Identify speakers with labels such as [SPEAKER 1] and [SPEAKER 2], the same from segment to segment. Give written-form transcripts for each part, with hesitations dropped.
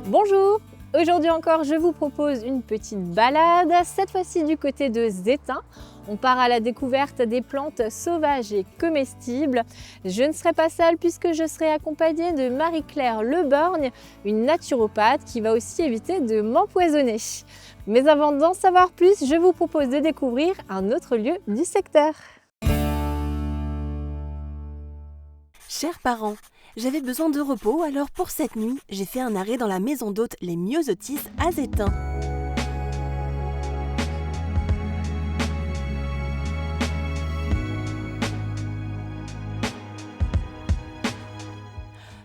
[SPEAKER 1] Bonjour! Aujourd'hui encore, je vous propose une petite balade, cette fois-ci du côté de Zétain. On part à la découverte des plantes sauvages et comestibles. Je ne serai pas seule puisque je serai accompagnée de Marie-Claire Leborgne, une naturopathe qui va aussi éviter de m'empoisonner. Mais avant d'en savoir plus, je vous propose de découvrir un autre lieu du secteur.
[SPEAKER 2] Chers parents, j'avais besoin de repos, alors pour cette nuit, j'ai fait un arrêt dans la maison d'hôtes Les Myosotis à Zétain.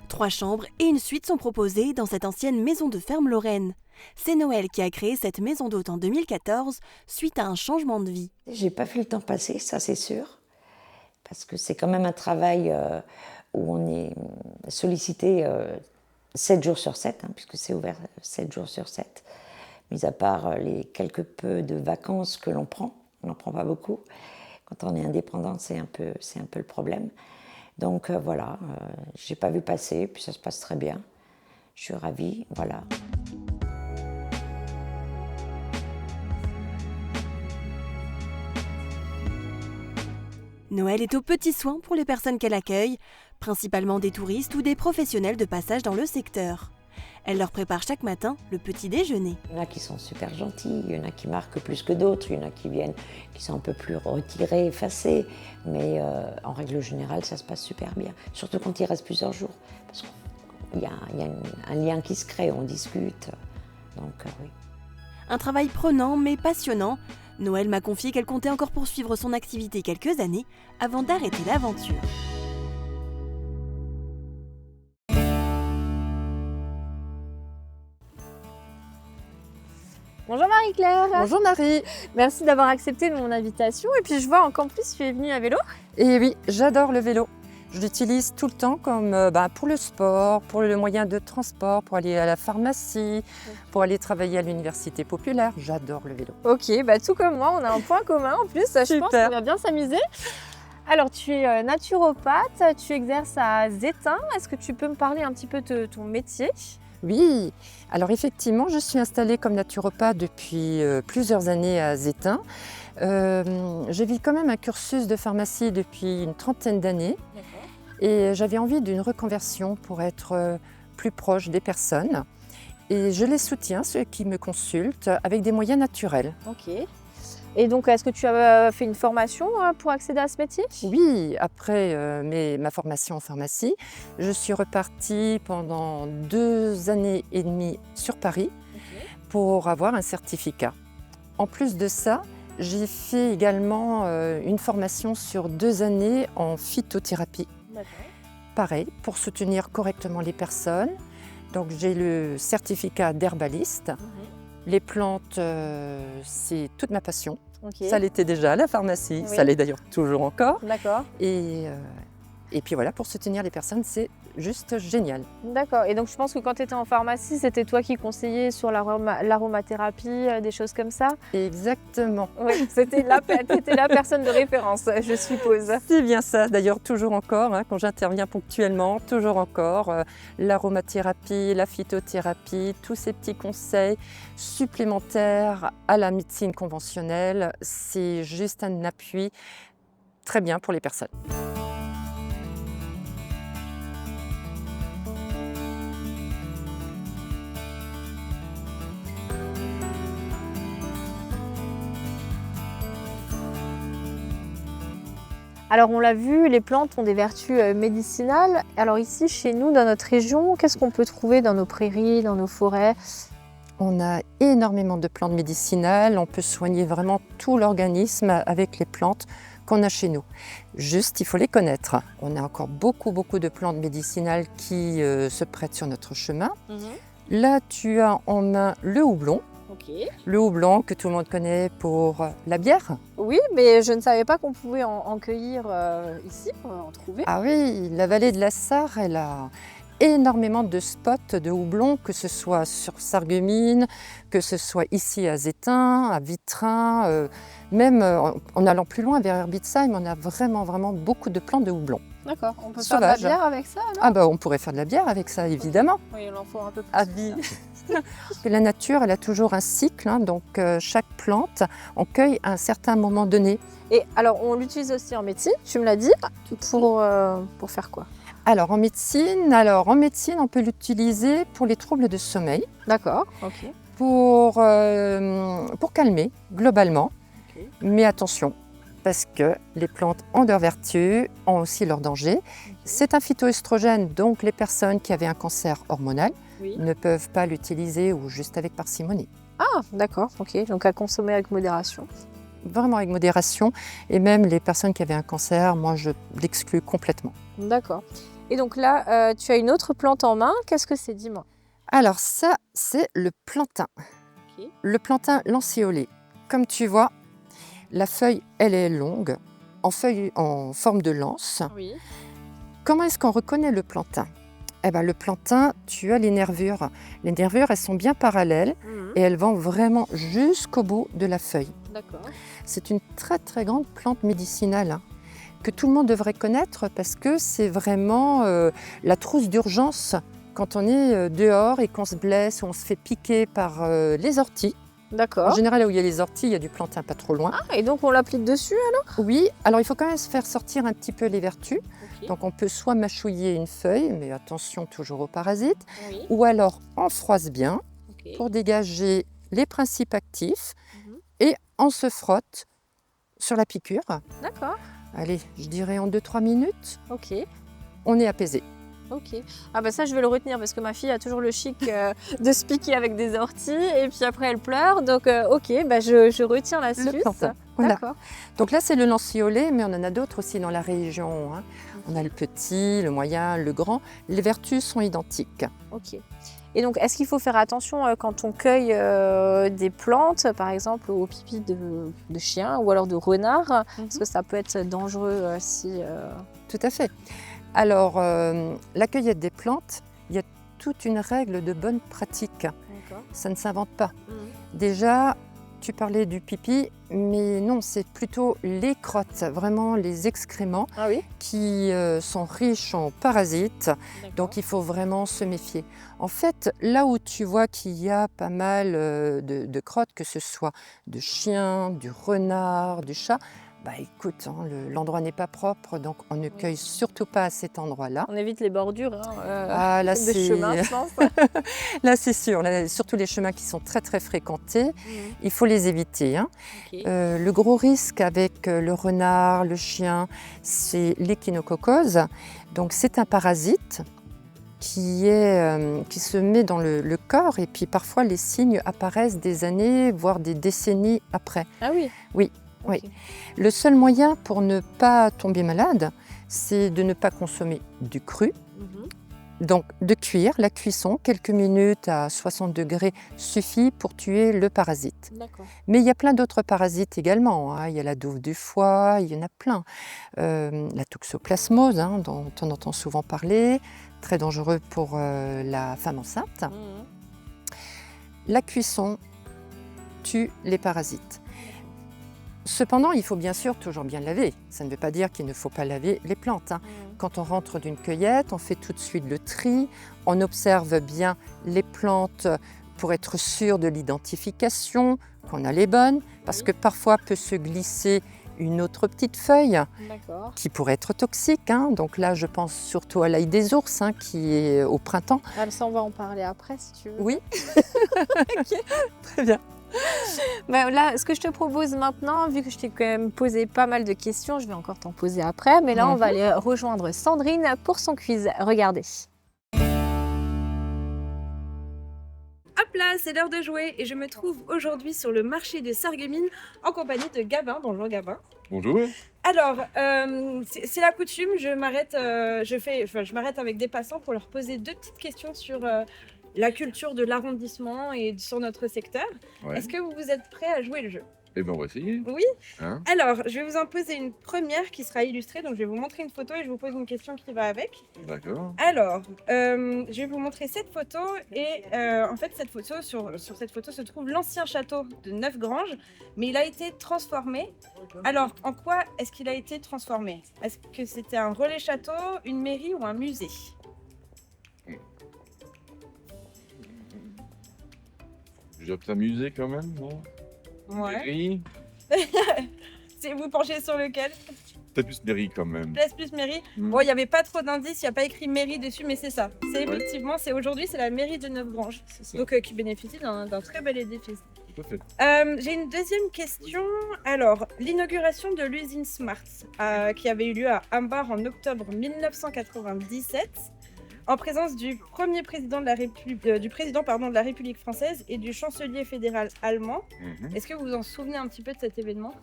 [SPEAKER 2] Trois chambres et une suite sont proposées dans cette ancienne maison de ferme lorraine. C'est Noël qui a créé cette maison d'hôtes en 2014 suite à un changement de vie.
[SPEAKER 3] J'ai pas vu le temps passer, ça c'est sûr, parce que c'est quand même un travail où on est sollicité 7 jours sur 7, puisque c'est ouvert 7 jours sur 7, mis à part les quelque peu de vacances que l'on prend. On n'en prend pas beaucoup. Quand on est indépendant, c'est un peu le problème. Donc voilà, j'ai pas vu passer, puis ça se passe très bien. Je suis ravie, voilà.
[SPEAKER 2] Noël est aux petits soins pour les personnes qu'elle accueille, principalement des touristes ou des professionnels de passage dans le secteur. Elle leur prépare chaque matin le petit déjeuner.
[SPEAKER 3] Il y en a qui sont super gentils, il y en a qui marquent plus que d'autres, il y en a qui viennent, qui sont un peu plus retirés, effacés. Mais en règle générale, ça se passe super bien. Surtout quand il reste plusieurs jours. Parce qu'il y a un lien qui se crée, on discute. Donc oui.
[SPEAKER 2] Un travail prenant mais passionnant. Noël m'a confié qu'elle comptait encore poursuivre son activité quelques années avant d'arrêter l'aventure.
[SPEAKER 1] Bonjour Marie-Claire!
[SPEAKER 4] Bonjour Marie!
[SPEAKER 1] Merci d'avoir accepté mon invitation. Et puis je vois qu'en plus tu es venue à vélo.
[SPEAKER 4] Et oui, j'adore le vélo. Je l'utilise tout le temps comme pour le sport, pour le moyen de transport, pour aller à la pharmacie, pour aller travailler à l'université populaire. J'adore le vélo.
[SPEAKER 1] Ok, tout comme moi, on a un point commun en plus. Je pense qu'on va bien s'amuser. Alors tu es naturopathe, tu exerces à Zétain. Est-ce que tu peux me parler un petit peu de ton métier?
[SPEAKER 4] Oui, alors effectivement, je suis installée comme naturopathe depuis plusieurs années à Zétain. J'ai vécu quand même un cursus de pharmacie depuis une trentaine d'années. Et j'avais envie d'une reconversion pour être plus proche des personnes. Et je les soutiens, ceux qui me consultent, avec des moyens naturels.
[SPEAKER 1] Ok. Et donc, est-ce que tu as fait une formation pour accéder à ce métier?
[SPEAKER 4] Oui, après ma formation en pharmacie, je suis repartie pendant 2 années et demie sur Paris pour avoir un certificat. En plus de ça, j'ai fait également une formation sur 2 années en phytothérapie. Pareil, pour soutenir correctement les personnes. Donc j'ai le certificat d'herbaliste. Les plantes, c'est toute ma passion. Ça l'était déjà à la pharmacie, ça l'est d'ailleurs toujours encore.
[SPEAKER 1] D'accord.
[SPEAKER 4] Et puis voilà, pour soutenir les personnes, c'est juste génial.
[SPEAKER 1] D'accord. Et donc je pense que quand tu étais en pharmacie, c'était toi qui conseillais sur l'aromathérapie, des choses comme ça?
[SPEAKER 4] Exactement.
[SPEAKER 1] Oui, t'étais la personne de référence, je suppose.
[SPEAKER 4] C'est bien ça, d'ailleurs toujours encore, quand j'interviens ponctuellement, toujours encore, l'aromathérapie, la phytothérapie, tous ces petits conseils supplémentaires à la médecine conventionnelle, c'est juste un appui très bien pour les personnes.
[SPEAKER 1] Alors on l'a vu, les plantes ont des vertus médicinales. Alors ici, chez nous, dans notre région, qu'est-ce qu'on peut trouver dans nos prairies, dans nos forêts?
[SPEAKER 4] On a énormément de plantes médicinales, on peut soigner vraiment tout l'organisme avec les plantes qu'on a chez nous. Juste, il faut les connaître. On a encore beaucoup de plantes médicinales qui se prêtent sur notre chemin. Là, tu as en main le houblon. Le houblon que tout le monde connaît pour la bière.
[SPEAKER 1] Oui, mais je ne savais pas qu'on pouvait en cueillir ici, en trouver.
[SPEAKER 4] Ah oui, la vallée de la Sarre, elle a énormément de spots de houblon, que ce soit sur Sarreguemines, que ce soit ici à Zétain, à Vitrain, même en allant plus loin vers Herbitsheim, on a vraiment beaucoup de plants de houblon.
[SPEAKER 1] D'accord, on peut faire de la bière avec ça alors?
[SPEAKER 4] Ah bah on pourrait faire de la bière avec ça, évidemment.
[SPEAKER 1] Oui, il en faut un peu plus.
[SPEAKER 4] Ah oui, La nature, elle a toujours un cycle, hein, donc chaque plante, on cueille à un certain moment donné.
[SPEAKER 1] Et alors, on l'utilise aussi en médecine, tu me l'as dit, pour faire quoi?
[SPEAKER 4] Alors en médecine, on peut l'utiliser pour les troubles de sommeil,
[SPEAKER 1] D'accord, ok.
[SPEAKER 4] pour calmer globalement.
[SPEAKER 1] Ok.
[SPEAKER 4] Mais attention, parce que les plantes ont leurs vertus, ont aussi leurs dangers. C'est un phytoestrogène, donc les personnes qui avaient un cancer hormonal
[SPEAKER 1] Oui.
[SPEAKER 4] ne peuvent pas l'utiliser ou juste avec parcimonie.
[SPEAKER 1] Ah, d'accord, ok. Donc à consommer avec modération.
[SPEAKER 4] Vraiment avec modération. Et même les personnes qui avaient un cancer, moi je l'exclus complètement.
[SPEAKER 1] D'accord. Et donc là, tu as une autre plante en main. Qu'est-ce que c'est, dis-moi?
[SPEAKER 4] Alors ça, c'est le plantain.
[SPEAKER 1] Ok.
[SPEAKER 4] Le plantain lancéolé. Comme tu vois, la feuille, elle est longue, en forme de lance.
[SPEAKER 1] Oui.
[SPEAKER 4] Comment est-ce qu'on reconnaît le plantain? Eh ben, le plantain, tu as les nervures. Les nervures, elles sont bien parallèles et elles vont vraiment jusqu'au bout de la feuille.
[SPEAKER 1] D'accord.
[SPEAKER 4] C'est une très très grande plante médicinale, hein, que tout le monde devrait connaître parce que c'est vraiment la trousse d'urgence quand on est dehors et qu'on se blesse ou on se fait piquer par les orties. En
[SPEAKER 1] D'accord.
[SPEAKER 4] général, là où il y a les orties, il y a du plantain pas trop loin.
[SPEAKER 1] Ah, et donc on l'applique dessus alors?
[SPEAKER 4] Oui, alors il faut quand même se faire sortir un petit peu les vertus.
[SPEAKER 1] Ok.
[SPEAKER 4] Donc on peut soit mâchouiller une feuille, mais attention toujours aux parasites,
[SPEAKER 1] Oui.
[SPEAKER 4] ou alors on froisse bien
[SPEAKER 1] Ok.
[SPEAKER 4] pour dégager les principes actifs
[SPEAKER 1] Mhm.
[SPEAKER 4] et on se frotte sur la piqûre.
[SPEAKER 1] D'accord.
[SPEAKER 4] Allez, je dirais en 2-3 minutes,
[SPEAKER 1] Ok.
[SPEAKER 4] on est apaisé.
[SPEAKER 1] Ok. Ah bah ça je vais le retenir parce que ma fille a toujours le chic de se piquer avec des orties et puis après elle pleure. Donc ok, bah je retiens l'astuce.
[SPEAKER 4] Le plantain. Voilà.
[SPEAKER 1] D'accord.
[SPEAKER 4] Donc là, c'est le lancéolé, mais on en a d'autres aussi dans la région, hein. On a le petit, le moyen, le grand. Les vertus sont identiques.
[SPEAKER 1] Ok. Et donc est-ce qu'il faut faire attention quand on cueille des plantes, par exemple au pipi de chien ou alors de renard, parce que ça peut être dangereux si.
[SPEAKER 4] Tout à fait. Alors, la cueillette des plantes, il y a toute une règle de bonne pratique.
[SPEAKER 1] D'accord.
[SPEAKER 4] Ça ne s'invente pas. Déjà, tu parlais du pipi, mais non, c'est plutôt les crottes, vraiment les excréments
[SPEAKER 1] Ah oui.
[SPEAKER 4] qui sont riches en parasites. Donc, il faut vraiment se méfier. En fait, là où tu vois qu'il y a pas mal de crottes, que ce soit de chiens, du renard, du chat, bah écoute, hein, l'endroit n'est pas propre, donc on ne cueille surtout pas à cet endroit-là.
[SPEAKER 1] On évite les bordures
[SPEAKER 4] Ah, là,
[SPEAKER 1] des chemins, je pense.
[SPEAKER 4] là, c'est sûr, là, surtout les chemins qui sont très très fréquentés, il faut les éviter, hein.
[SPEAKER 1] Ok.
[SPEAKER 4] Le gros risque avec le renard, le chien, c'est l'échinococose. Donc c'est un parasite qui se met dans le corps et puis parfois les signes apparaissent des années, voire des décennies après.
[SPEAKER 1] Ah oui.
[SPEAKER 4] Oui.
[SPEAKER 1] Ok.
[SPEAKER 4] Oui. Le seul moyen pour ne pas tomber malade, c'est de ne pas consommer du cru. Donc de cuire, la cuisson, quelques minutes à 60 degrés suffit pour tuer le parasite.
[SPEAKER 1] D'accord.
[SPEAKER 4] Mais il y a plein d'autres parasites également, hein. Il y a la douve du foie, il y en a plein. La toxoplasmose, hein, dont on entend souvent parler, très dangereux pour la femme enceinte. La cuisson tue les parasites. Cependant, il faut bien sûr toujours bien laver. Ça ne veut pas dire qu'il ne faut pas laver les plantes, hein. Quand on rentre d'une cueillette, on fait tout de suite le tri, on observe bien les plantes pour être sûr de l'identification, qu'on a les bonnes, parce que parfois peut se glisser une autre petite feuille
[SPEAKER 1] D'accord.
[SPEAKER 4] qui pourrait être toxique, hein. Donc là, je pense surtout à l'ail des ours, hein, qui est au printemps.
[SPEAKER 1] Ah, ça, on va en parler après si tu veux.
[SPEAKER 4] Oui. Très bien.
[SPEAKER 1] Bah, là, ce que je te propose maintenant, vu que je t'ai quand même posé pas mal de questions, je vais encore t'en poser après, mais là, on va aller rejoindre Sandrine pour son quiz. Regardez.
[SPEAKER 5] Hop là, c'est l'heure de jouer et je me trouve aujourd'hui sur le marché de Sarreguemines en compagnie de Gabin. Bonjour Gabin.
[SPEAKER 6] Bonjour.
[SPEAKER 5] Alors, c'est la coutume, je m'arrête avec des passants pour leur poser 2 petites questions sur la culture de l'arrondissement et sur notre secteur.
[SPEAKER 6] Ouais.
[SPEAKER 5] Est-ce que vous êtes prêts à jouer le jeu?
[SPEAKER 6] Eh ben on va essayer.
[SPEAKER 5] Oui.
[SPEAKER 6] Hein?
[SPEAKER 5] Alors, je vais vous en poser une première qui sera illustrée. Donc, je vais vous montrer une photo et je vous pose une question qui va avec.
[SPEAKER 6] D'accord.
[SPEAKER 5] Alors, je vais vous montrer cette photo et en fait, sur cette photo se trouve l'ancien château de Neufgrange, mais il a été transformé. Alors, en quoi est-ce qu'il a été transformé? Est-ce que c'était un relais château, une mairie ou un musée?
[SPEAKER 6] dirais que c'est un musée quand même, non?
[SPEAKER 5] Ouais.
[SPEAKER 6] Mairie?
[SPEAKER 5] Vous penchez sur lequel?
[SPEAKER 6] Peut-être plus mairie quand même.
[SPEAKER 5] Place plus mairie.
[SPEAKER 6] Mm.
[SPEAKER 5] Bon, il n'y avait pas trop d'indices, il n'y a pas écrit mairie dessus, mais c'est ça. C'est effectivement, aujourd'hui, c'est la mairie de Neufgrange.
[SPEAKER 6] C'est ça,
[SPEAKER 5] Donc, qui bénéficie d'un très bel édifice.
[SPEAKER 6] tout à fait.
[SPEAKER 5] J'ai une deuxième question. Alors, l'inauguration de l'usine Smart, qui avait eu lieu à Humbar en octobre 1997, en présence du premier président de la République française et du chancelier fédéral allemand.
[SPEAKER 6] Mhm.
[SPEAKER 5] Est-ce que vous vous en souvenez un petit peu de cet événement?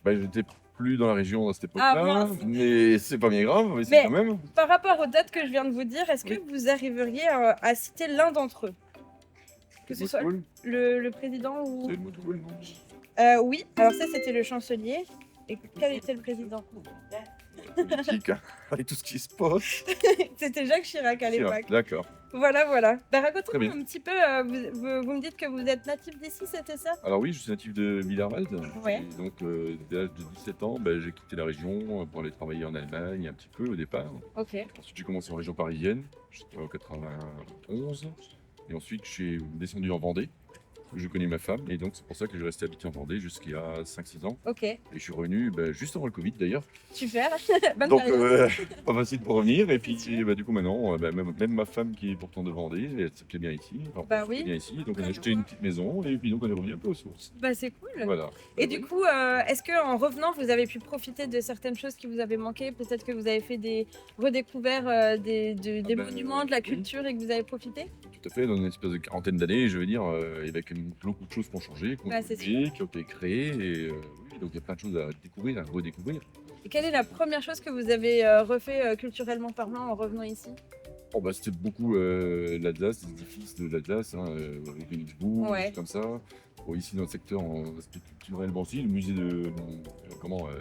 [SPEAKER 6] Bah, j'étais plus dans la région à cette
[SPEAKER 5] Ah,
[SPEAKER 6] époque-là,
[SPEAKER 5] mince.
[SPEAKER 6] mais c'est pas bien grave, mais
[SPEAKER 5] Mais-
[SPEAKER 6] c'est quand même.
[SPEAKER 5] Par rapport aux dates que je viens de vous dire, est-ce que vous arriveriez à citer l'un d'entre eux? Que ce soit
[SPEAKER 6] Cool.
[SPEAKER 5] le président ou...
[SPEAKER 6] C'est le mot cool, non?
[SPEAKER 5] Oui, alors ça c'était le chancelier. Et quel était le président?
[SPEAKER 6] Politique, hein, avec tout ce qui se passe.
[SPEAKER 5] C'était Jacques Chirac à l'époque.
[SPEAKER 6] D'accord.
[SPEAKER 5] Voilà. Bah,
[SPEAKER 6] Très
[SPEAKER 5] racontez-moi
[SPEAKER 6] bien.
[SPEAKER 5] un petit peu, vous me dites que vous êtes natif d'ici, c'était ça?
[SPEAKER 6] Alors oui, je suis natif de Villars-Waldt.
[SPEAKER 5] Ouais.
[SPEAKER 6] Et donc, dès l'âge de 17 ans, bah, j'ai quitté la région pour aller travailler en Allemagne un petit peu au départ.
[SPEAKER 5] Ok.
[SPEAKER 6] Ensuite, j'ai commencé en région parisienne, j'étais en 91. Et ensuite, je suis descendu en Vendée, où je connais ma femme. Et donc, c'est pour ça que je restais habité en Vendée jusqu'il y a 5-6 ans.
[SPEAKER 5] Ok,
[SPEAKER 6] Et je suis revenu juste avant le Covid d'ailleurs.
[SPEAKER 5] super. Bonne
[SPEAKER 6] Donc,
[SPEAKER 5] période.
[SPEAKER 6] pas facile pour revenir. Et puis, bah, du coup, maintenant, même ma femme qui est pourtant de Vendée, elle se plaît bien ici. Enfin,
[SPEAKER 5] Bah
[SPEAKER 6] elle se plaît
[SPEAKER 5] oui.
[SPEAKER 6] bien ici. Donc, on a acheté une petite maison. Et puis, donc, on est revenu un peu aux sources.
[SPEAKER 5] Bah c'est cool.
[SPEAKER 6] Voilà.
[SPEAKER 5] Et du coup, est-ce qu'en revenant, vous avez pu profiter de certaines choses qui vous avaient manqué? Peut-être que vous avez fait des redécouvertes des
[SPEAKER 6] ben,
[SPEAKER 5] monuments, de la
[SPEAKER 6] oui.
[SPEAKER 5] culture et que vous avez profité?
[SPEAKER 6] Tout à fait, dans une espèce de quarantaine d'années, je veux dire, il y avait quand même beaucoup de choses qui ont changé, qui ont
[SPEAKER 5] Bah, c'est
[SPEAKER 6] évolué, qui ont été créées. Et oui, donc, il y a plein de choses à découvrir, à redécouvrir.
[SPEAKER 5] Et quelle est la première chose que vous avez refait culturellement parlant en revenant ici?
[SPEAKER 6] Oh, bah, c'était beaucoup l'Alsace, les édifices de l'Alsace, hein, Königsbourg,
[SPEAKER 5] Ouais.
[SPEAKER 6] des choses comme ça. Bon, ici, dans le secteur en aspect culturel, bon, aussi, le musée de.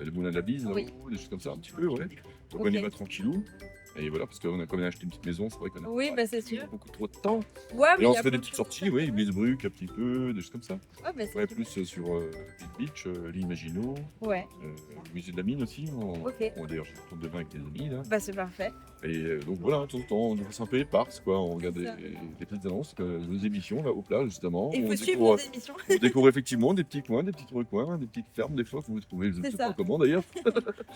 [SPEAKER 6] Le Moulin de la Bise,
[SPEAKER 5] Oui.
[SPEAKER 6] là-haut, des choses comme ça, un petit peu, ouais. Donc,
[SPEAKER 5] Ok.
[SPEAKER 6] on y va tranquillou. Et voilà, parce qu'on a quand même acheté une petite maison, c'est vrai qu'on a
[SPEAKER 5] Oui,
[SPEAKER 6] pas
[SPEAKER 5] bah c'est sûr.
[SPEAKER 6] beaucoup trop de temps.
[SPEAKER 5] Ouais, mais
[SPEAKER 6] Et on
[SPEAKER 5] il y
[SPEAKER 6] se
[SPEAKER 5] a
[SPEAKER 6] fait
[SPEAKER 5] plein
[SPEAKER 6] des
[SPEAKER 5] de
[SPEAKER 6] petites
[SPEAKER 5] choses à
[SPEAKER 6] sorties,
[SPEAKER 5] faire.
[SPEAKER 6] oui, Bisbruck, un petit peu, des choses comme ça.
[SPEAKER 5] Ouais, bah c'est
[SPEAKER 6] Ouais,
[SPEAKER 5] cool.
[SPEAKER 6] plus sur Deep Beach, l'île Maginot,
[SPEAKER 5] Ouais,
[SPEAKER 6] le musée de la mine aussi.
[SPEAKER 5] Ok.
[SPEAKER 6] D'ailleurs, je retourne demain avec des amis, là.
[SPEAKER 5] bah c'est parfait.
[SPEAKER 6] Et donc voilà, de temps en temps, on est un peu éparse, quoi. On regarde
[SPEAKER 5] C'est ça.
[SPEAKER 6] des petites annonces, nos émissions, là, au plat, justement.
[SPEAKER 5] Il
[SPEAKER 6] On
[SPEAKER 5] faut suivre
[SPEAKER 6] découvre,
[SPEAKER 5] nos émissions.
[SPEAKER 6] on découvre effectivement des petits coins, des petits recoins, des petites fermes, des fois, que vous trouvez, je ne
[SPEAKER 5] C'est
[SPEAKER 6] sais
[SPEAKER 5] ça.
[SPEAKER 6] pas comment d'ailleurs.
[SPEAKER 5] Oh,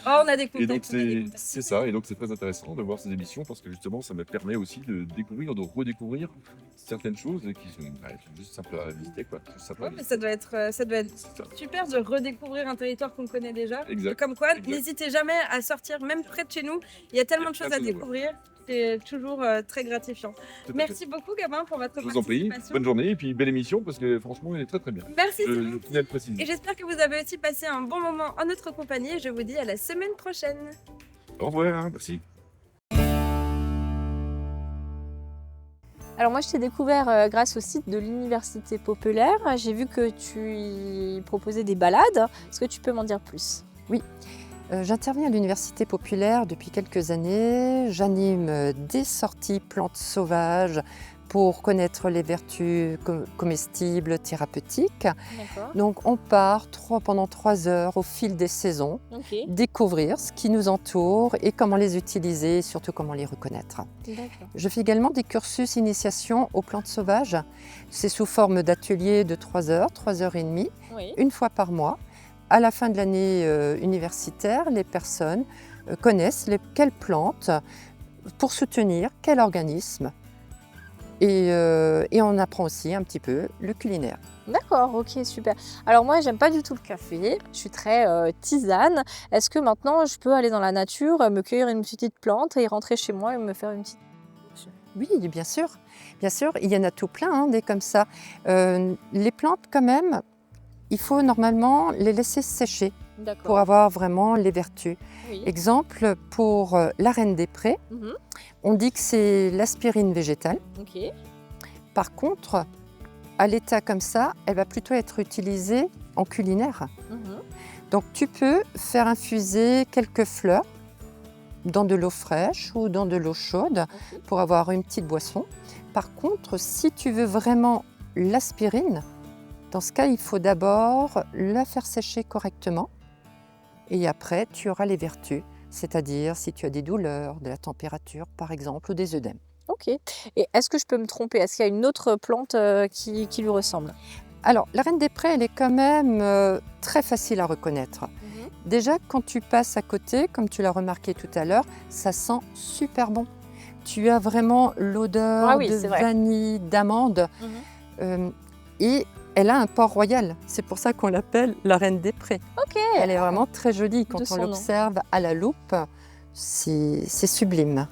[SPEAKER 5] on a des
[SPEAKER 6] Et
[SPEAKER 5] contacts.
[SPEAKER 6] donc,
[SPEAKER 5] on a des
[SPEAKER 6] c'est
[SPEAKER 5] contacts.
[SPEAKER 6] c'est ça, et donc c'est très intéressant de voir ces émissions, parce que justement, ça me permet aussi de découvrir, de redécouvrir certaines choses qui sont juste simples à visiter, quoi. C'est sympa à
[SPEAKER 5] Ouais, mais
[SPEAKER 6] visiter.
[SPEAKER 5] ça doit être
[SPEAKER 6] C'est ça.
[SPEAKER 5] super de redécouvrir un territoire qu'on connaît déjà.
[SPEAKER 6] Exact.
[SPEAKER 5] Comme quoi,
[SPEAKER 6] Exact.
[SPEAKER 5] n'hésitez jamais à sortir, même près de chez nous. Il y a tellement de
[SPEAKER 6] plein
[SPEAKER 5] choses
[SPEAKER 6] de
[SPEAKER 5] à
[SPEAKER 6] choses à voir.
[SPEAKER 5] découvrir. C'est toujours très gratifiant.
[SPEAKER 6] Tout à fait.
[SPEAKER 5] Merci beaucoup, Gabin, pour votre
[SPEAKER 6] Je vous en prie,
[SPEAKER 5] participation.
[SPEAKER 6] bonne journée, et puis belle émission, parce que franchement, elle est très très bien.
[SPEAKER 5] Merci, c'est
[SPEAKER 6] Je
[SPEAKER 5] gentil.
[SPEAKER 6] tenais à le préciser.
[SPEAKER 5] Et j'espère que vous avez aussi passé un bon moment en notre compagnie. Et je vous dis à la semaine prochaine.
[SPEAKER 6] Au revoir, merci.
[SPEAKER 1] Alors moi je t'ai découvert grâce au site de l'Université populaire. J'ai vu que tu y proposais des balades. Est-ce que tu peux m'en dire plus?
[SPEAKER 4] J'interviens à l'Université populaire depuis quelques années. J'anime des sorties plantes sauvages pour connaître les vertus comestibles, thérapeutiques.
[SPEAKER 1] D'accord.
[SPEAKER 4] Donc on part pendant 3 heures au fil des saisons,
[SPEAKER 1] Ok.
[SPEAKER 4] découvrir ce qui nous entoure et comment les utiliser, et surtout comment les reconnaître.
[SPEAKER 1] D'accord.
[SPEAKER 4] Je fais également des cursus initiation aux plantes sauvages. C'est sous forme d'ateliers de 3 heures, 3 heures et demie,
[SPEAKER 1] Oui.
[SPEAKER 4] une fois par mois. À la fin de l'année universitaire, les personnes connaissent quelles plantes pour soutenir quel organisme. Et on apprend aussi un petit peu le culinaire.
[SPEAKER 1] D'accord, ok, super. Alors moi, j'aime pas du tout le café. Je suis très tisane. Est-ce que maintenant, je peux aller dans la nature, me cueillir une petite plante et rentrer chez moi et me faire une petite...
[SPEAKER 4] Oui, bien sûr. Bien sûr, il y en a tout plein, hein, des comme ça. Les plantes, quand même, il faut normalement les laisser sécher pour
[SPEAKER 1] D'accord.
[SPEAKER 4] avoir vraiment les vertus.
[SPEAKER 1] Oui.
[SPEAKER 4] Exemple, pour la reine des prés,
[SPEAKER 1] Mhm.
[SPEAKER 4] on dit que c'est l'aspirine végétale.
[SPEAKER 1] Ok.
[SPEAKER 4] Par contre, à l'état comme ça, elle va plutôt être utilisée en culinaire.
[SPEAKER 1] Mhm.
[SPEAKER 4] Donc tu peux faire infuser quelques fleurs dans de l'eau fraîche ou dans de l'eau chaude
[SPEAKER 1] Ok.
[SPEAKER 4] pour avoir une petite boisson. Par contre, si tu veux vraiment l'aspirine, dans ce cas, il faut d'abord la faire sécher correctement et après, tu auras les vertus, c'est-à-dire si tu as des douleurs, de la température par exemple, ou des œdèmes.
[SPEAKER 1] Ok. Et est-ce que je peux me tromper? Est-ce qu'il y a une autre plante qui lui ressemble?
[SPEAKER 4] Alors, la Reine des Prés, elle est quand même très facile à reconnaître. Déjà, quand tu passes à côté, comme tu l'as remarqué tout à l'heure, ça sent super bon. Tu as vraiment l'odeur de vanille, d'amande. Et elle a un port royal. C'est pour ça qu'on l'appelle la Reine des Prés.
[SPEAKER 1] Ok.
[SPEAKER 4] Elle est vraiment très jolie. Quand on l'observe à la loupe, c'est sublime.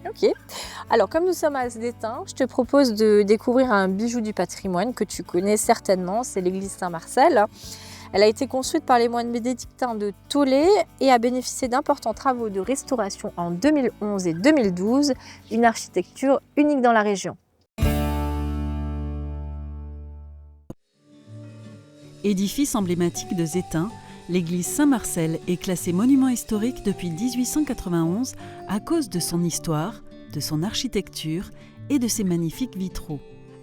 [SPEAKER 1] Ok. Alors, comme nous sommes à Asdétain, je te propose de découvrir un bijou du patrimoine que tu connais certainement. C'est l'église Saint-Marcel. Elle a été construite par les moines bénédictins de Tollet et a bénéficié d'importants travaux de restauration en 2011 et 2012. Une architecture unique dans la région.
[SPEAKER 7] Édifice emblématique de Zétain, l'église Saint-Marcel est classée monument historique depuis 1891 à cause de son histoire, de son architecture et de ses magnifiques vitraux.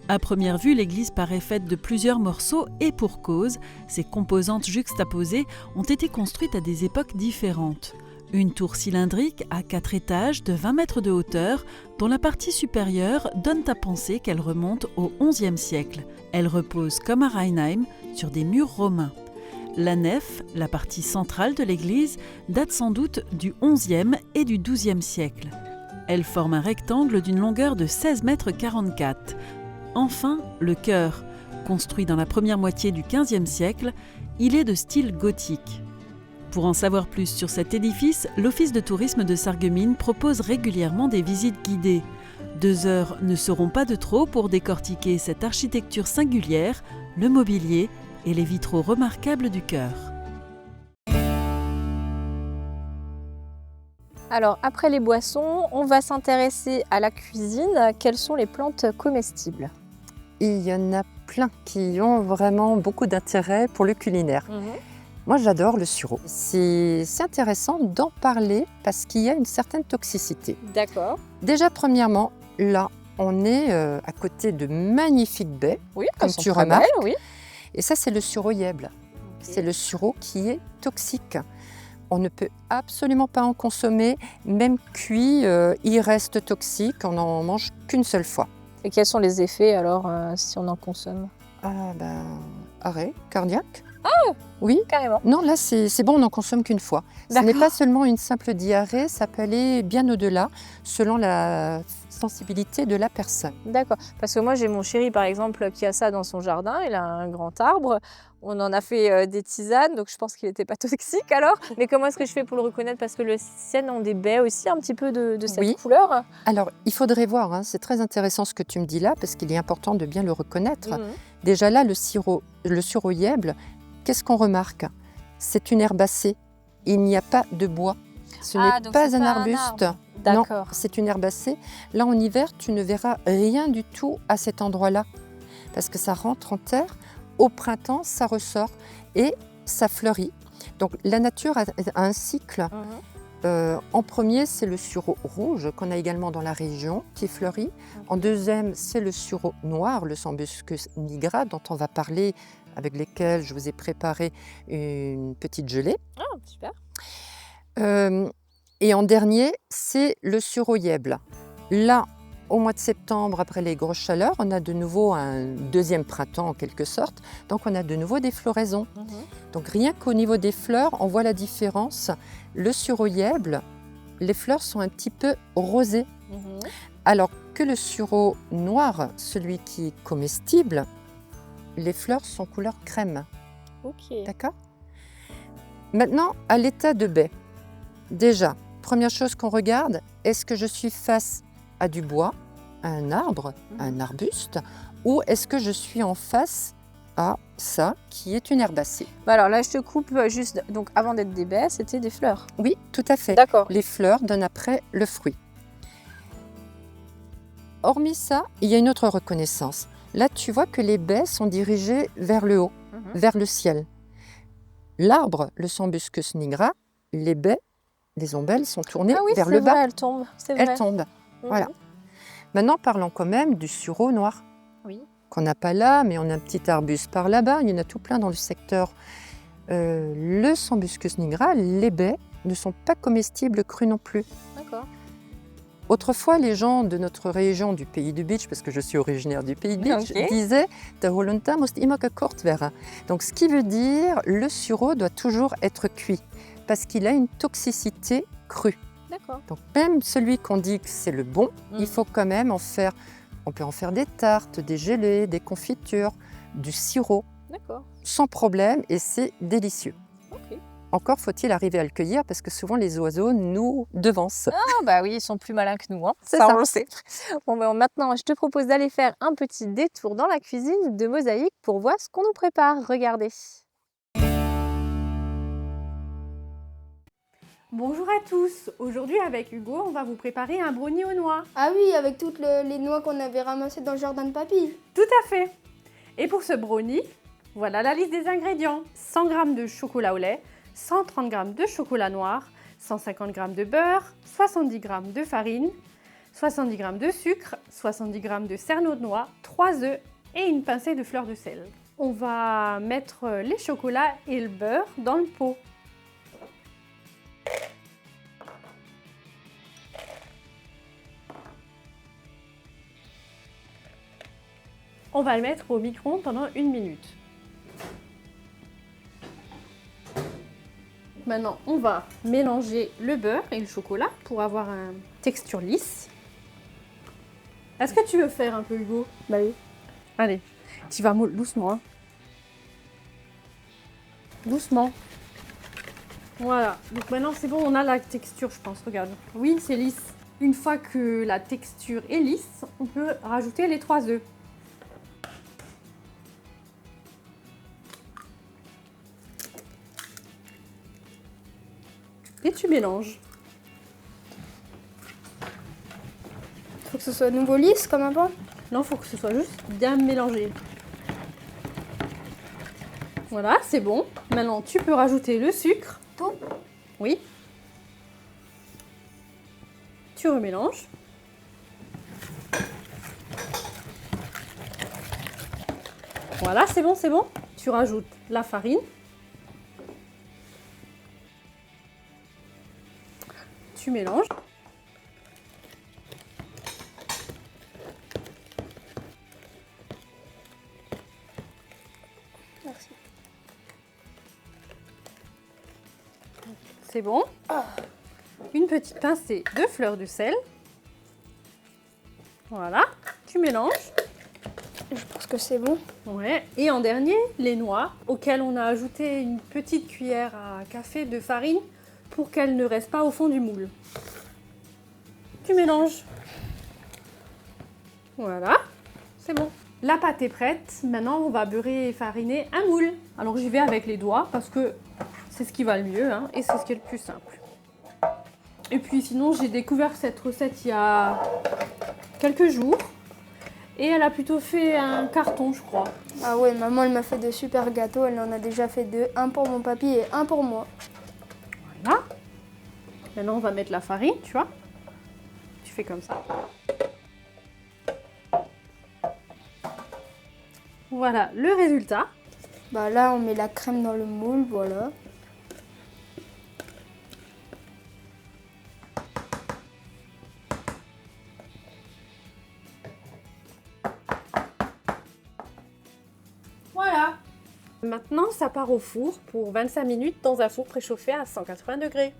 [SPEAKER 7] À première vue, l'église paraît faite de plusieurs morceaux et pour cause, ses composantes juxtaposées ont été construites à des époques différentes. Une tour cylindrique à 4 étages de 20 mètres de hauteur, dont la partie supérieure donne à penser qu'elle remonte au XIe siècle. Elle repose comme à Reinheim sur des murs romains. La nef, la partie centrale de l'église, date sans doute du XIe et du XIIe siècle. Elle forme un rectangle d'une longueur de 16 mètres 44. Enfin, le chœur, construit dans la première moitié du XVe siècle, il est de style gothique. Pour en savoir plus sur cet édifice, l'Office de tourisme de Sarreguemines propose régulièrement des visites guidées. 2 heures ne seront pas de trop pour décortiquer cette architecture singulière, le mobilier et les vitraux remarquables du chœur.
[SPEAKER 1] Alors, après les boissons, on va s'intéresser à la cuisine. Quelles sont les plantes comestibles?
[SPEAKER 4] Il y en a plein qui ont vraiment beaucoup d'intérêt pour le culinaire. Moi, j'adore le sureau. C'est intéressant d'en parler parce qu'il y a une certaine toxicité.
[SPEAKER 1] D'accord.
[SPEAKER 4] Déjà, premièrement, là, on est à côté de magnifiques baies, comme tu remarques.
[SPEAKER 1] Belles, oui.
[SPEAKER 4] Et ça, c'est le sureau yèble. C'est le sureau qui est toxique. On ne peut absolument pas en consommer, même cuit, il reste toxique, on n'en mange qu'une seule fois.
[SPEAKER 1] Et quels sont les effets alors si on en consomme?
[SPEAKER 4] Arrêt cardiaque.
[SPEAKER 1] Ah
[SPEAKER 4] oui,
[SPEAKER 1] carrément.
[SPEAKER 4] Non, là c'est bon, on n'en consomme qu'une fois. Ce n'est pas seulement une simple diarrhée, ça peut aller bien au-delà, selon la sensibilité de la personne.
[SPEAKER 1] D'accord, parce que moi j'ai mon chéri par exemple qui a ça dans son jardin, il a un grand arbre, on en a fait des tisanes, donc je pense qu'il n'était pas toxique alors. Mais comment est-ce que je fais pour le reconnaître? Parce que le siennes ont des baies aussi un petit peu de cette couleur.
[SPEAKER 4] Alors il faudrait voir, hein, c'est très intéressant ce que tu me dis là, parce qu'il est important de bien le reconnaître. Déjà là, le sureau yèble, qu'est-ce qu'on remarque? C'est une herbacée, il n'y a pas de bois. Ce n'est pas un arbuste. Non, c'est une herbacée. Là, en hiver, tu ne verras rien du tout à cet endroit-là, parce que ça rentre en terre. Au printemps, ça ressort et ça fleurit. Donc, la nature a un cycle. En premier, c'est le sureau rouge, qu'on a également dans la région, qui fleurit. En deuxième, c'est le sureau noir, le Sambucus nigra, dont on va parler, avec lesquels je vous ai préparé une petite gelée.
[SPEAKER 1] Ah, super.
[SPEAKER 4] Et en dernier, c'est le sureau yèble. Là, au mois de septembre, après les grosses chaleurs, on a de nouveau un deuxième printemps en quelque sorte. Donc on a de nouveau des floraisons. Donc rien qu'au niveau des fleurs, on voit la différence. Le sureau yèble, les fleurs sont un petit peu rosées. Alors que le sureau noir, celui qui est comestible, les fleurs sont couleur crème. D'accord? Maintenant, à l'état de baie. Déjà, première chose qu'on regarde, est-ce que je suis face à du bois, à un arbre, à un arbuste, ou est-ce que je suis en face à ça qui est une herbacée?
[SPEAKER 1] Alors là, je te coupe juste. Donc avant d'être des baies, c'était des fleurs.
[SPEAKER 4] Oui, tout à fait.
[SPEAKER 1] D'accord.
[SPEAKER 4] Les fleurs donnent après le fruit. Hormis ça, il y a une autre reconnaissance. Là, tu vois que les baies sont dirigées vers le haut, vers le ciel. L'arbre, le Sambucus nigra, les baies, les ombelles sont tournées vers le bas.
[SPEAKER 1] Elles tombent.
[SPEAKER 4] Elles tombent. Voilà. Maintenant, parlons quand même du sureau noir. Qu'on n'a pas là, mais on a un petit arbuste par là-bas. Il y en a tout plein dans le secteur. Le Sambucus nigra, les baies ne sont pas comestibles crues non plus.
[SPEAKER 1] D'accord.
[SPEAKER 4] Autrefois, les gens de notre région, du pays du beach, parce que je suis originaire du pays du beach,
[SPEAKER 1] Ok.
[SPEAKER 4] disaient « Der Holunter muss immer gekocht werden ». Donc, ce qui veut dire le sureau doit toujours être cuit, parce qu'il a une toxicité crue.
[SPEAKER 1] D'accord.
[SPEAKER 4] Donc, même celui qu'on dit que c'est le bon, il faut quand même en faire. On peut en faire des tartes, des gelées, des confitures, du sirop,
[SPEAKER 1] D'accord.
[SPEAKER 4] sans problème, et c'est délicieux.
[SPEAKER 1] Ok.
[SPEAKER 4] Encore faut-il arriver à le cueillir, parce que souvent les oiseaux nous devancent.
[SPEAKER 1] Ah bah oui, ils sont plus malins que nous, hein.
[SPEAKER 4] C'est ça.
[SPEAKER 1] On le sait. Bon, ben, maintenant, je te propose d'aller faire un petit détour dans la cuisine de Mosaïque pour voir ce qu'on nous prépare. Regardez.
[SPEAKER 8] Bonjour à tous, aujourd'hui avec Hugo, on va vous préparer un brownie aux noix.
[SPEAKER 9] Ah oui, avec toutes les noix qu'on avait ramassées dans le jardin de papy.
[SPEAKER 8] Tout à fait. Et pour ce brownie, voilà la liste des ingrédients. 100 g de chocolat au lait, 130 g de chocolat noir, 150 g de beurre, 70 g de farine, 70 g de sucre, 70 g de cerneau de noix, 3 œufs et une pincée de fleur de sel. On va mettre les chocolats et le beurre dans le pot. On va le mettre au micro-ondes pendant 1 minute. Maintenant, on va mélanger le beurre et le chocolat pour avoir une texture lisse. Est-ce que tu veux faire un peu, Hugo?
[SPEAKER 9] Bah oui.
[SPEAKER 8] Allez, tu vas moule doucement. Hein. Doucement. Voilà. Donc maintenant, c'est bon, on a la texture, je pense. Regarde. Oui, c'est lisse. Une fois que la texture est lisse, on peut rajouter les 3 œufs. Et tu mélanges.
[SPEAKER 9] Faut que ce soit nouveau lisse comme avant.
[SPEAKER 8] Non, il faut que ce soit juste bien mélangé. Voilà, c'est bon. Maintenant, tu peux rajouter le sucre.
[SPEAKER 9] Tout?
[SPEAKER 8] Oui. Tu remélanges. Voilà, c'est bon, c'est bon. Tu rajoutes la farine. Tu mélanges.
[SPEAKER 9] Merci.
[SPEAKER 8] C'est bon. Une petite pincée de fleur de sel. Voilà. Tu mélanges.
[SPEAKER 9] Je pense que c'est bon.
[SPEAKER 8] Ouais. Et en dernier, les noix auxquelles on a ajouté une petite cuillère à café de farine pour qu'elles ne restent pas au fond du moule. Tu mélanges. Voilà, c'est bon. La pâte est prête. Maintenant, on va beurrer et fariner un moule. Alors, j'y vais avec les doigts parce que c'est ce qui va le mieux hein, et c'est ce qui est le plus simple. Et puis sinon, j'ai découvert cette recette il y a quelques jours. Et elle a plutôt fait un carton, je crois.
[SPEAKER 9] Ah ouais, maman, elle m'a fait de super gâteaux. Elle en a déjà fait deux. Un pour mon papy et un pour moi.
[SPEAKER 8] Voilà. Maintenant, on va mettre la farine, tu vois. Tu fais comme ça. Voilà le résultat.
[SPEAKER 9] Bah là, on met la crème dans le moule, voilà.
[SPEAKER 8] Voilà. Maintenant, ça part au four pour 25 minutes dans un four préchauffé à 180 degrés.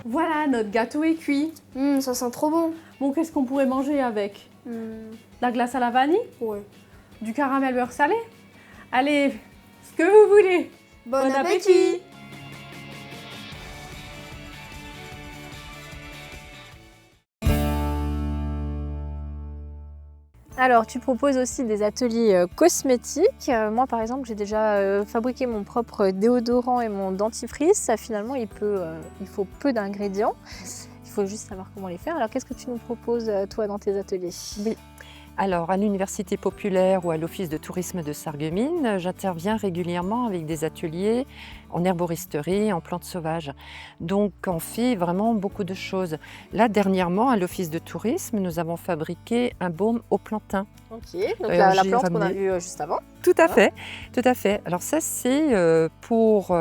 [SPEAKER 8] Voilà, notre gâteau est cuit.
[SPEAKER 9] Ça sent trop bon.
[SPEAKER 8] Bon, qu'est-ce qu'on pourrait manger avec? La glace à la vanille?
[SPEAKER 9] Ouais.
[SPEAKER 8] Du caramel beurre salé? Allez, ce que vous voulez.
[SPEAKER 9] Bon appétit.
[SPEAKER 1] Alors, tu proposes aussi des ateliers cosmétiques. Moi, par exemple, j'ai déjà fabriqué mon propre déodorant et mon dentifrice. Finalement, il faut peu d'ingrédients. Il faut juste savoir comment les faire. Alors, qu'est-ce que tu nous proposes, toi, dans tes ateliers?
[SPEAKER 4] Oui. Alors, à l'Université populaire ou à l'Office de tourisme de Sarreguemines, j'interviens régulièrement avec des ateliers en herboristerie, en plantes sauvages. Donc, on fait vraiment beaucoup de choses. Là, dernièrement, à l'Office de tourisme, nous avons fabriqué un baume au plantain.
[SPEAKER 1] Ok, donc la plante qu'on a vue juste avant.
[SPEAKER 4] Tout à fait, tout à fait. Alors ça, c'est pour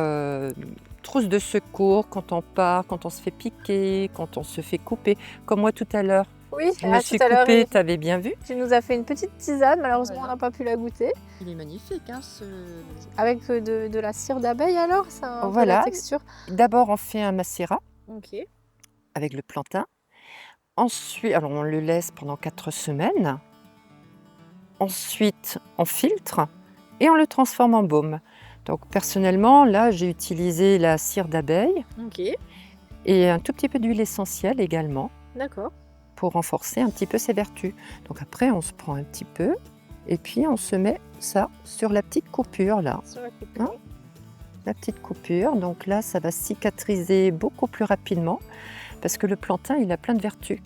[SPEAKER 4] trousse de secours quand on part, quand on se fait piquer, quand on se fait couper. Comme moi tout à l'heure,
[SPEAKER 1] Oui,
[SPEAKER 4] je me suis coupée, tu avais bien vu.
[SPEAKER 1] tu nous as fait une petite tisane, malheureusement on n'a pas pu la goûter.
[SPEAKER 4] Il est magnifique, hein,
[SPEAKER 1] Avec de la cire d'abeille alors, c'est un peu
[SPEAKER 4] Voilà.
[SPEAKER 1] la texture.
[SPEAKER 4] D'abord, on fait un macérat
[SPEAKER 1] Ok.
[SPEAKER 4] avec le plantain. Ensuite, alors on le laisse pendant 4 semaines. Ensuite, on filtre et on le transforme en baume. Donc personnellement, là, j'ai utilisé la cire d'abeille
[SPEAKER 1] Ok,
[SPEAKER 4] et un tout petit peu d'huile essentielle également
[SPEAKER 1] d'accord.
[SPEAKER 4] pour renforcer un petit peu ses vertus. Donc après, on se prend un petit peu et puis on se met ça sur la petite coupure là.
[SPEAKER 1] Sur la coupure.
[SPEAKER 4] Hein, la petite coupure. Donc là, ça va cicatriser beaucoup plus rapidement parce que le plantain, il a plein de vertus.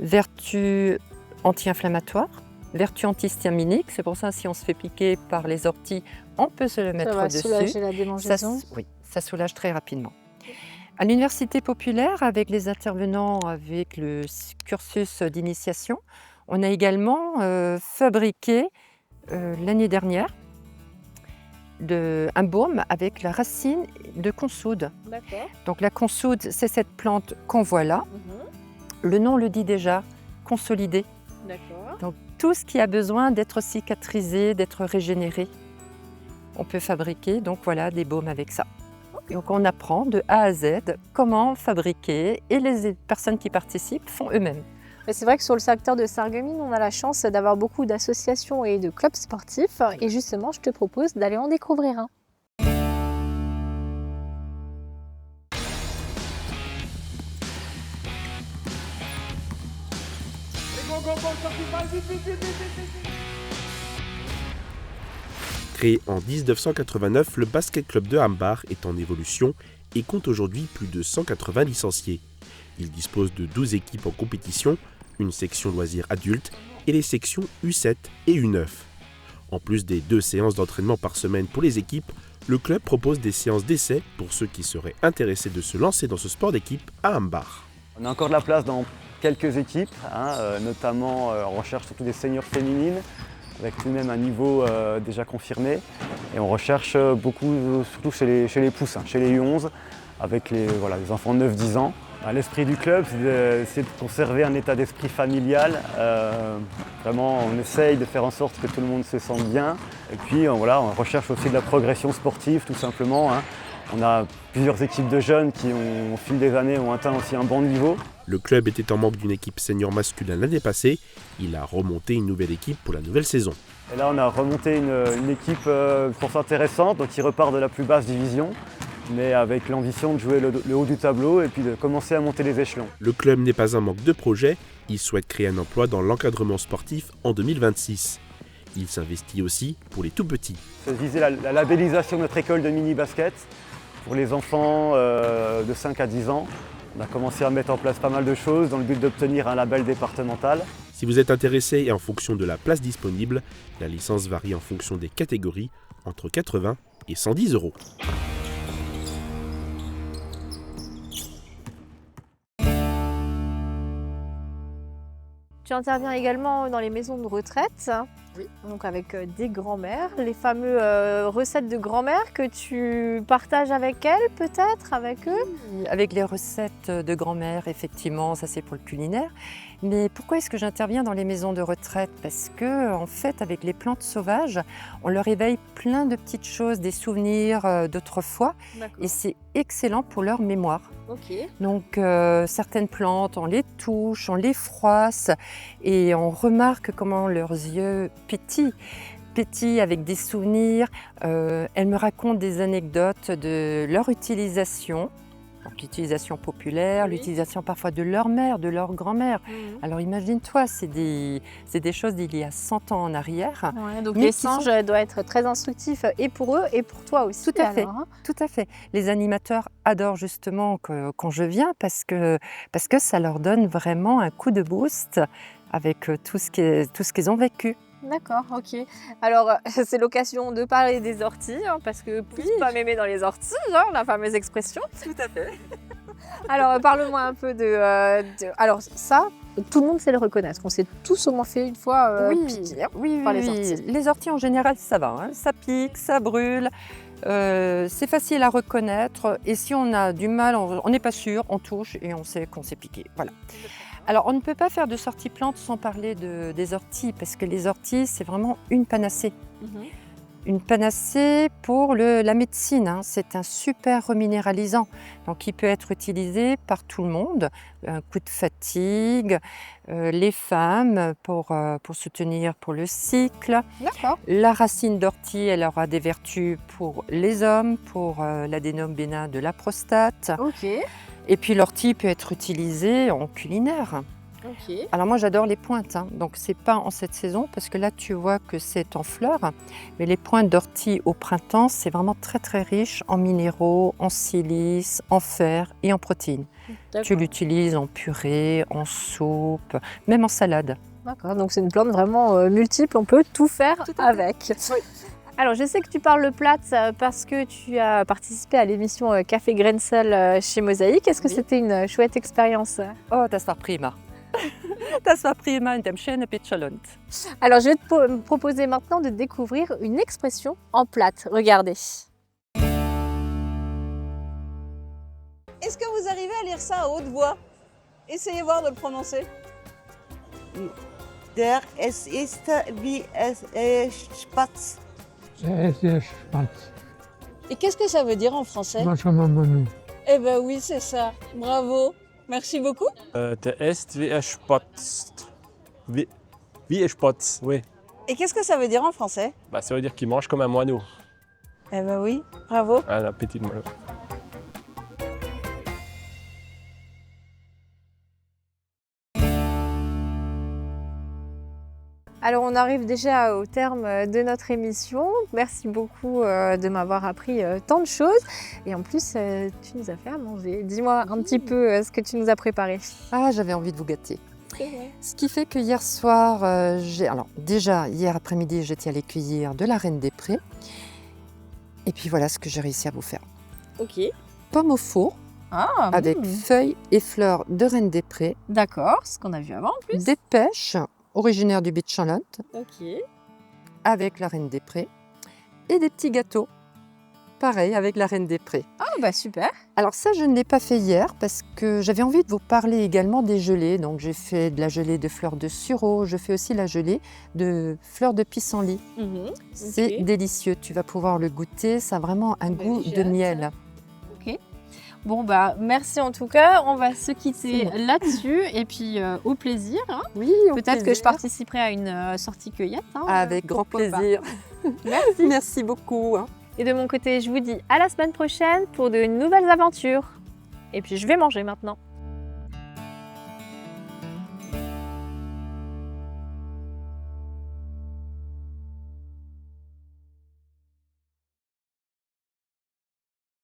[SPEAKER 4] Vertus anti-inflammatoires, vertus antihistaminiques. C'est pour ça, si on se fait piquer par les orties, on peut se le mettre
[SPEAKER 1] Ça va
[SPEAKER 4] dessus.
[SPEAKER 1] soulager la
[SPEAKER 4] Ça,
[SPEAKER 1] démangeaison.
[SPEAKER 4] oui, ça soulage très rapidement. À l'université populaire, avec les intervenants avec le cursus d'initiation, on a également fabriqué l'année dernière un baume avec la racine de consoude.
[SPEAKER 1] D'accord.
[SPEAKER 4] Donc la consoude, c'est cette plante qu'on voit là. Le nom le dit déjà, consolidée.
[SPEAKER 1] D'accord.
[SPEAKER 4] Donc tout ce qui a besoin d'être cicatrisé, d'être régénéré, on peut fabriquer donc voilà des baumes avec ça. Donc on apprend de A à Z comment fabriquer et les personnes qui participent font eux-mêmes.
[SPEAKER 1] Mais c'est vrai que sur le secteur de Sarreguemines, on a la chance d'avoir beaucoup d'associations et de clubs sportifs. Et justement, je te propose d'aller en découvrir un.
[SPEAKER 10] Créé en 1989, le basket club de Hambach est en évolution et compte aujourd'hui plus de 180 licenciés. Il dispose de 12 équipes en compétition, une section loisirs adultes et les sections U7 et U9. En plus des 2 séances d'entraînement par semaine pour les équipes, le club propose des séances d'essai pour ceux qui seraient intéressés de se lancer dans ce sport d'équipe à Hambach.
[SPEAKER 11] On a encore de la place dans quelques équipes, notamment on recherche surtout des seniors féminines avec tout de même un niveau déjà confirmé. Et on recherche beaucoup, surtout chez les pousses, chez les U11, avec les enfants de 9-10 ans. L'esprit du club, c'est de conserver un état d'esprit familial. Vraiment, on essaye de faire en sorte que tout le monde se sente bien. Et puis, on recherche aussi de la progression sportive, tout simplement. On a plusieurs équipes de jeunes qui, au fil des années, ont atteint aussi un bon niveau.
[SPEAKER 10] Le club était en manque d'une équipe senior masculin l'année passée. Il a remonté une nouvelle équipe pour la nouvelle saison.
[SPEAKER 11] Et là, on a remonté une équipe, je pense, intéressante, donc qui repart de la plus basse division, mais avec l'ambition de jouer le haut du tableau et puis de commencer à monter les échelons.
[SPEAKER 10] Le club n'est pas un manque de projets. Il souhaite créer un emploi dans l'encadrement sportif en 2026. Il s'investit aussi pour les tout-petits.
[SPEAKER 11] C'est viser la labellisation de notre école de mini-basket pour les enfants de 5 à 10 ans. On a commencé à mettre en place pas mal de choses dans le but d'obtenir un label départemental.
[SPEAKER 10] Si vous êtes intéressé et en fonction de la place disponible, la licence varie en fonction des catégories, entre 80 et 110 €.
[SPEAKER 1] Tu interviens également dans les maisons de retraite,
[SPEAKER 4] Oui.
[SPEAKER 1] donc avec des grands-mères, les fameuses recettes de grand-mère que tu partages avec elles, peut-être, avec eux.
[SPEAKER 4] Avec les recettes de grand-mère, effectivement, ça c'est pour le culinaire. Mais pourquoi est-ce que j'interviens dans les maisons de retraite? Parce que, en fait, avec les plantes sauvages, on leur éveille plein de petites choses, des souvenirs d'autrefois, et c'est excellent pour leur mémoire.
[SPEAKER 1] Ok.
[SPEAKER 4] Donc, certaines plantes, on les touche, on les froisse, et on remarque comment leurs yeux pétillent avec des souvenirs. Elles me racontent des anecdotes de leur utilisation. Donc, l'utilisation populaire,
[SPEAKER 1] Oui.
[SPEAKER 4] l'utilisation parfois de leur mère, de leur grand-mère. Alors imagine-toi, c'est des choses d'il y a 100 ans en arrière.
[SPEAKER 1] Ouais, donc
[SPEAKER 4] Mais
[SPEAKER 1] l'échange doit être très instructif et pour eux et pour toi aussi.
[SPEAKER 4] Tout à fait.
[SPEAKER 1] alors, hein.
[SPEAKER 4] Tout à fait. Les animateurs adorent justement quand je viens parce que ça leur donne vraiment un coup de boost avec tout ce qu'ils ont vécu.
[SPEAKER 1] D'accord, ok. Alors, c'est l'occasion de parler des orties, parce que pousse pas mémé dans les orties, la fameuse expression.
[SPEAKER 4] Tout à fait.
[SPEAKER 1] Alors, parle-moi un peu Alors, ça, tout le monde sait le reconnaître. On s'est tous au moins fait une fois piquer par les orties.
[SPEAKER 4] Les orties en général ça va, hein. Ça pique, ça brûle, c'est facile à reconnaître et si on a du mal, on n'est pas sûr, on touche et on sait qu'on s'est piqué. Voilà. Alors on ne peut pas faire de sortie plante sans parler des orties parce que les orties c'est vraiment une panacée. Une panacée pour la médecine, hein. C'est un super reminéralisant, donc il peut être utilisé par tout le monde. Un coup de fatigue, les femmes pour soutenir pour le cycle.
[SPEAKER 1] D'accord.
[SPEAKER 4] La racine d'ortie, elle aura des vertus pour les hommes, pour l'adénome bénin de la prostate.
[SPEAKER 1] Ok.
[SPEAKER 4] Et puis l'ortie peut être utilisée en culinaire.
[SPEAKER 1] Ok.
[SPEAKER 4] Alors moi j'adore les pointes, hein. Donc c'est pas en cette saison parce que là tu vois que c'est en fleurs, mais les pointes d'ortie au printemps c'est vraiment très très riche en minéraux, en silice, en fer et en protéines. Tu l'utilises en purée, en soupe, même en salade.
[SPEAKER 1] D'accord, donc c'est une plante vraiment multiple, on peut tout faire avec.
[SPEAKER 4] Oui.
[SPEAKER 1] Alors je sais que tu parles le Platz parce que tu as participé à l'émission Café Grensel chez Mosaïque. Est-ce que c'était une chouette expérience?
[SPEAKER 4] Oh, das war prima. Das war prima in dem schönen Bitchalund.
[SPEAKER 1] Alors je vais te proposer maintenant de découvrir une expression en plate. Regardez.
[SPEAKER 12] Est-ce que vous arrivez à lire ça à haute voix? Essayez voir de le prononcer.
[SPEAKER 13] Der es ist wie es Spatz.
[SPEAKER 12] Et qu'est-ce que ça veut dire en français? Eh ben oui, c'est ça. Bravo. Merci beaucoup.
[SPEAKER 14] Der ist wie er spotzt. Wie er spotzt, oui.
[SPEAKER 12] Et qu'est-ce que ça veut dire en français?
[SPEAKER 14] Bah, ça veut dire qu'il mange comme un moineau.
[SPEAKER 12] Eh ben oui, bravo.
[SPEAKER 14] Un appétit de moineau.
[SPEAKER 1] Alors on arrive déjà au terme de notre émission. Merci beaucoup de m'avoir appris tant de choses. Et en plus, tu nous as fait à manger. Dis-moi un petit peu ce que tu nous as préparé.
[SPEAKER 4] Ah, j'avais envie de vous gâter. Ce qui fait que hier soir, alors déjà hier après-midi, j'étais allée cueillir de la reine des prés. Et puis voilà ce que j'ai réussi à vous faire.
[SPEAKER 1] Ok.
[SPEAKER 4] Pommes au four. Avec feuilles et fleurs de reine des prés.
[SPEAKER 1] D'accord, ce qu'on a vu avant en plus.
[SPEAKER 4] Des pêches originaires du Bitchalund.
[SPEAKER 1] Ok.
[SPEAKER 4] Avec la reine des prés. Et des petits gâteaux. Pareil, avec la reine des prés.
[SPEAKER 1] Ah bah super.
[SPEAKER 4] Alors ça, je ne l'ai pas fait hier parce que j'avais envie de vous parler également des gelées. Donc j'ai fait de la gelée de fleurs de sureau. Je fais aussi la gelée de fleurs de pissenlit. C'est délicieux. Tu vas pouvoir le goûter. Ça a vraiment un goût de miel.
[SPEAKER 1] Ok. Bon bah merci en tout cas. On va se quitter là-dessus et puis au plaisir. Hein.
[SPEAKER 4] Oui,
[SPEAKER 1] peut-être que je participerai à une sortie cueillette. Hein,
[SPEAKER 4] avec grand plaisir.
[SPEAKER 1] Merci.
[SPEAKER 4] Merci beaucoup. Hein.
[SPEAKER 1] Et de mon côté, je vous dis à la semaine prochaine pour de nouvelles aventures. Et puis je vais manger maintenant.